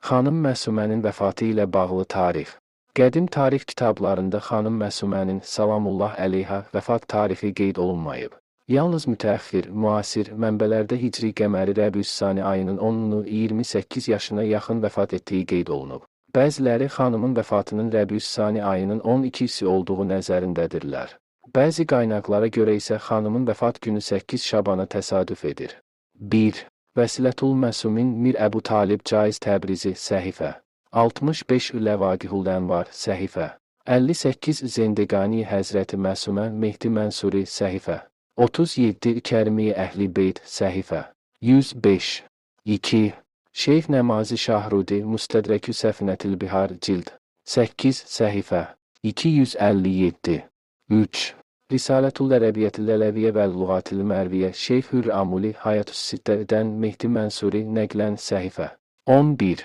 Xanım Məsumənin vəfatı ilə bağlı tarix. Qədim tarix kitablarında xanım Məsumənin salamullah əleyhə vəfat tarixi qeyd olunmayıb. Yalnız mütəəxxir, müasir mənbələrdə Hicri qəməri Rəbiüssani ayının 10-nu 28 yaşına yaxın vəfat etdiyi qeyd olunub. Bəziləri xanımın vəfatının Rəbiüssani ayının 12-si olduğu nəzərindədirlər. Bəzi qaynaqlara görə isə xanımın vəfat günü 8 Şabana təsadüf edir. 1. Vəsilətul Məsumin Mir Əbu Talib Caiz Təbrizi səhifə 65 Ləvaqihul Ənvar səhifə 58 Zendeqani Həzrəti Məsumə Mehdi Mənsuri səhifə 37 Kərimi Əhli Beyt səhifə 105 2. Şeyx Nəmazi Şahrudi Müstədrəkü Səfinətil Bihar cild 8 səhifə 257 3. Risalətul Ərəbiyyətil Ələviyyə və Lüğatil Mərviyyə Şeyx Hürr Amuli Hayatüs Sittədən Mehdi Mənsuri nəqlən səhifə 11.